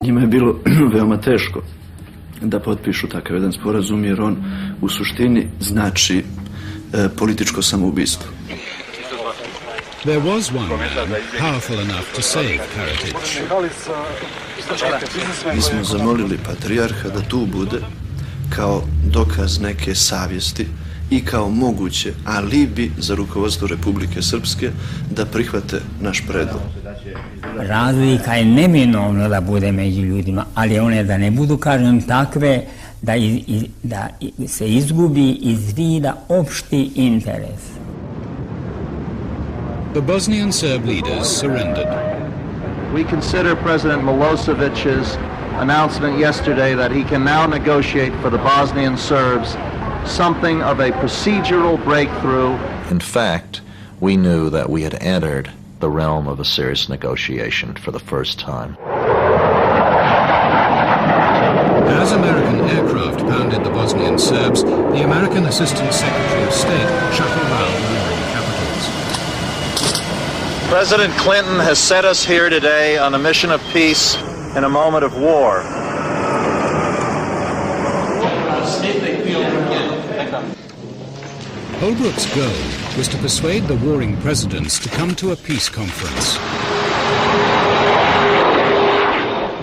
Njima je bilo veoma teško da potpišu takav jedan sporazum, jer on u suštini znači političko samoubistvo. There was one man powerful enough to save Karadzic. Mi smo zamolili patrijarha da tu bude kao dokaz neke savjesti i kao moguće alibi za rukovodstvo Republike Srpske da prihvate naš predlog. Razlika je neminovno da bude među ljudima, ali one da ne budu, kažem, takve da se izgubi iz vida opšti interes. The Bosnian Serb leaders surrendered. We consider President Milosevic's announcement yesterday that he can now negotiate for the Bosnian Serbs something of a procedural breakthrough. In fact, we knew that we had entered the realm of a serious negotiation for the first time. As American aircraft pounded the Bosnian Serbs, the American Assistant Secretary of State shuttled around the warring capitals. President Clinton has set us here today on a mission of peace in a moment of war. Holbrooke's goal was to persuade the warring presidents to come to a peace conference.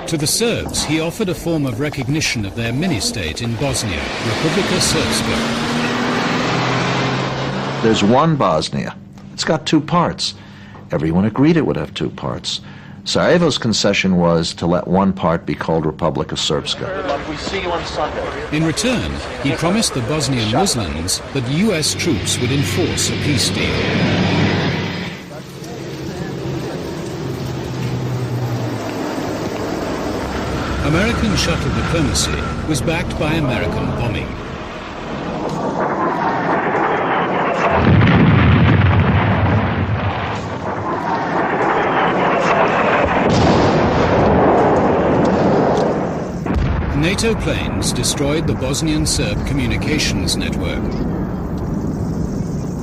To the Serbs, he offered a form of recognition of their mini-state in Bosnia, Republika Srpska. There's one Bosnia. It's got two parts. Everyone agreed it would have two parts. Sarajevo's concession was to let one part be called Republika Srpska. In return, he promised the Bosnian Muslims that US troops would enforce a peace deal. American shuttle diplomacy was backed by American bombing. NATO planes destroyed the Bosnian Serb communications network.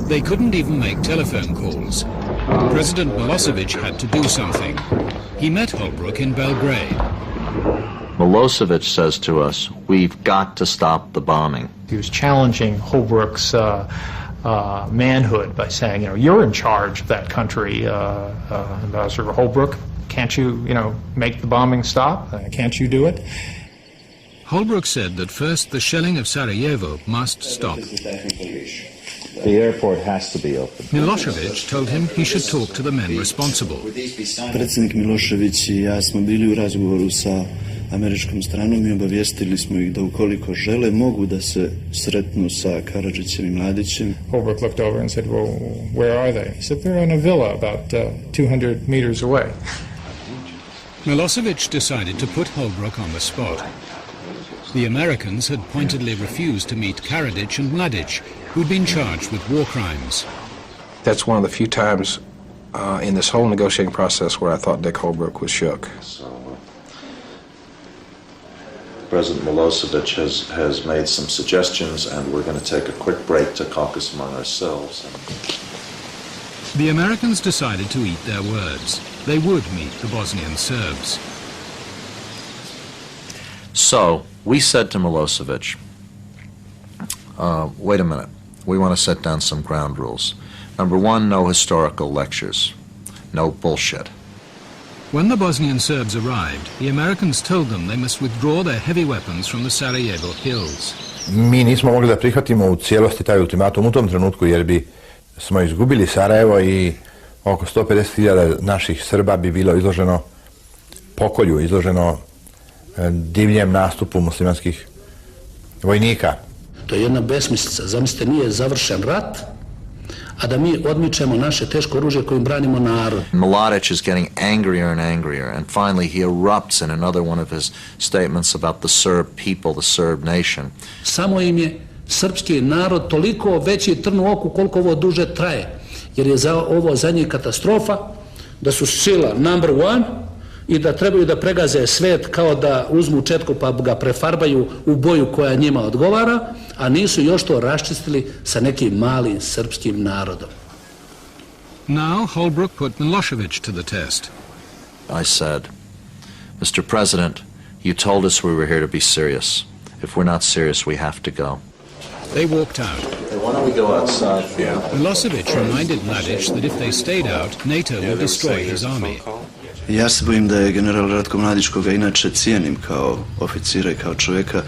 They couldn't even make telephone calls. President Milosevic had to do something. He met Holbrooke in Belgrade. Milosevic says to us, we've got to stop the bombing. He was challenging Holbrooke's manhood by saying, you're in charge of that country, Ambassador Holbrooke. Can't you, make the bombing stop? Can't you do it? Holbrooke said that first the shelling of Sarajevo must stop. The airport has to be open. Milosevic told him he should talk to the men responsible. Predsjednik Milošević i ja smo bili u razgovoru sa američkom stranom i obavijestili smo ih da ukoliko žele mogu da se sretnu sa Karadzićem i Mladićem. Holbrooke looked over and said, well, where are they? He said, they're in a villa about 200 meters away. Milosevic decided to put Holbrooke on the spot. The Americans had pointedly refused to meet Karadzic and Mladic, who'd been charged with war crimes. That's one of the few times in this whole negotiating process where I thought Dick Holbrooke was shook. President Milosevic has made some suggestions, and we're going to take a quick break to caucus among ourselves. The Americans decided to eat their words. They would meet the Bosnian Serbs. So we said to Milosevic, wait a minute, we want to set down some ground rules. Number one, no historical lectures, no bullshit. When the Bosnian Serbs arrived, the Americans told them they must withdraw their heavy weapons from the Sarajevo hills. Mi nismo mogli da prihvatimo u cijelosti taj ultimatum u tom trenutku jer bi smo izgubili Sarajevo i oko 150.000 naših Srba bi bilo izloženo pokolju, izloženo divljem nastupu muslimanskih vojnika. To je jedna besmislica. Zamislite, nije završen rat, a da mi odmičemo naše teško oružje kojim branimo narod. Mladic is getting angrier and angrier, and finally he erupts in another one of his statements about the Serb people, the Serb nation. Samo im je srpski narod toliko veći trn u oku koliko ovo duže traje, jer je ovo za njih katastrofa, da su sila number one i da trebaju da pregaze svet kao da uzmu četku pa ga prefarbaju u boju koja njima odgovara, a nisu još to raščistili sa nekim malim srpskim narodom. Now Holbrooke put Milosevic to the test. I said, Mr. President, you told us we were here to be serious. If we're not serious, we have to go. They walked out. Hey, why don't we go outside? Milosevic reminded Mladic that if they stayed out, NATO would destroy his army. Ja se bojim da je general Ratko Mladić, koga inače cijenim kao oficira i kao čovjeka,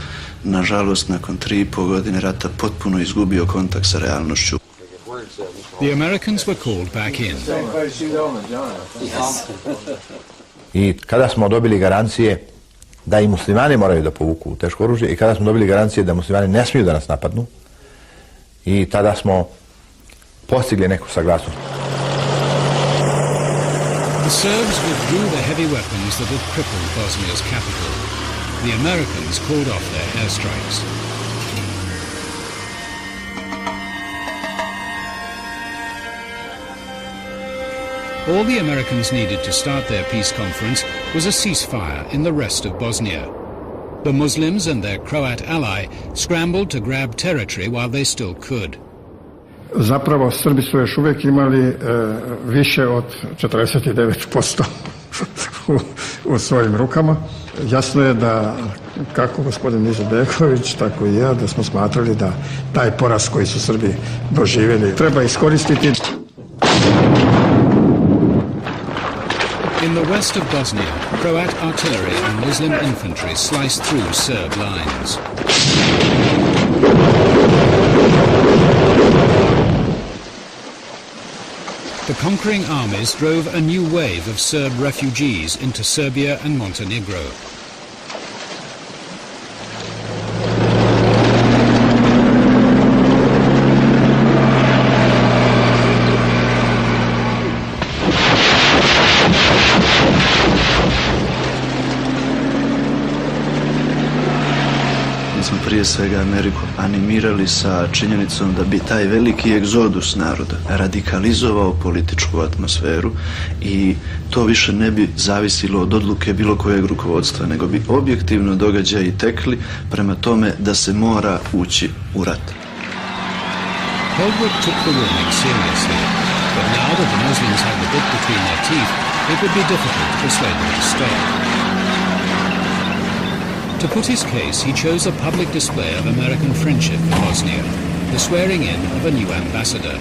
nažalost nakon 3,5 godine rata potpuno izgubio kontakt sa realnošću. The Americans were called back in. I kada smo dobili garancije da i muslimani moraju da povuku teško oružje i kada smo dobili garancije da muslimani ne smiju da nas napadnu, i tada smo postigli neku saglasnost. The Serbs withdrew the heavy weapons that had crippled Bosnia's capital. The Americans called off their airstrikes. All the Americans needed to start their peace conference was a ceasefire in the rest of Bosnia. The Muslims and their Croat ally scrambled to grab territory while they still could. Zapravo, Srbi su još uvijek imali više od 49% u svojim rukama. Jasno je da, kako gospodin Izetbegović, tako i ja, da smo smatrali da taj poraz koji su Srbi doživjeli treba iskoristiti. In the west of Bosnia, Croat artillery and Muslim infantry sliced through Serb lines. The conquering armies drove a new wave of Serb refugees into Serbia and Montenegro. Prije svega Ameriku animirali sa činjenicom da bi taj veliki egzodus naroda radikalizovao političku atmosferu i to više ne bi zavisilo od odluke bilo kojeg rukovodstva, nego bi objektivno događaji tekli prema tome da se mora ući u rat. Holbrooke took the warning seriously, but now that the Muslims had the bit between their teeth, it would be difficult to persuade them to stop. To put his case, he chose a public display of American friendship for Bosnia, the swearing in of a new ambassador.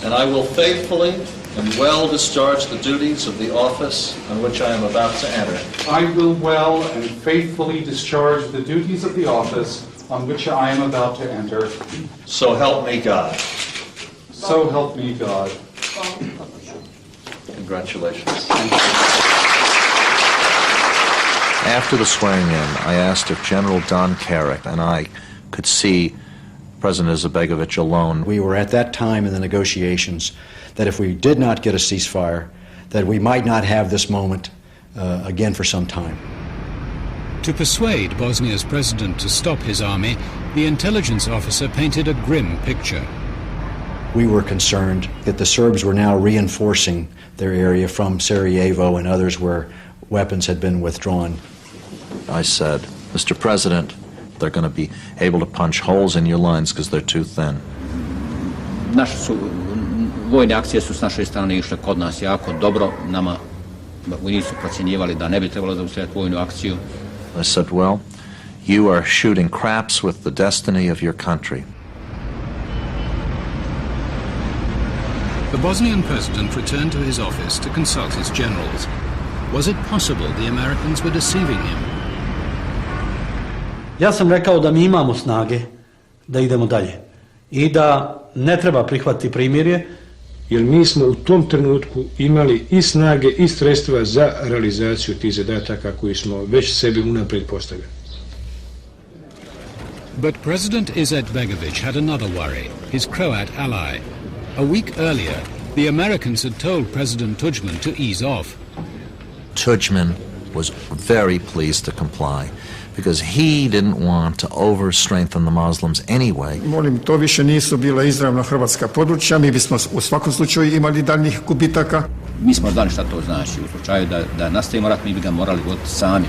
And I will faithfully and well discharge the duties of the office on which I am about to enter. I will well and faithfully discharge the duties of the office on which I am about to enter. So help me God. So help me God. Congratulations. After the swearing in, I asked if General Don Carrick and I could see President Izetbegović alone. We were at that time in the negotiations that if we did not get a ceasefire, that we might not have this moment again for some time. To persuade Bosnia's president to stop his army, the intelligence officer painted a grim picture. We were concerned that the Serbs were now reinforcing their area from Sarajevo and others where weapons had been withdrawn. I said, Mr. President, they're going to be able to punch holes in your lines because they're too thin. Vojne akcije su s naše strane išle kod nas jako dobro. Nama vojnici su procjenjivali da ne bi trebalo zaustaviti vojnu akciju. I said, well, you are shooting craps with the destiny of your country. The Bosnian president returned to his office to consult his generals. Was it possible the Americans were deceiving him? Ja sam rekao da mi imamo snage da idemo dalje i da ne treba prihvatiti primirje. Jer mi smo u tom trenutku imali i snage i sredstva za realizaciju tih zadataka koji smo već sebi unaprijed postavili. But President Izetbegović had another worry, his Croat ally. A week earlier, the Americans had told President Tudjman to ease off. Tudjman was very pleased to comply because he didn't want to over-strengthen the Muslims anyway. Molim, to više nisu bila izravno hrvatska područja, mi bismo u svakom slučaju imali daljnjih gubitaka. Mi smo znali šta to znači. U slučaju da nastavimo rat, mi bi ga morali voditi sami.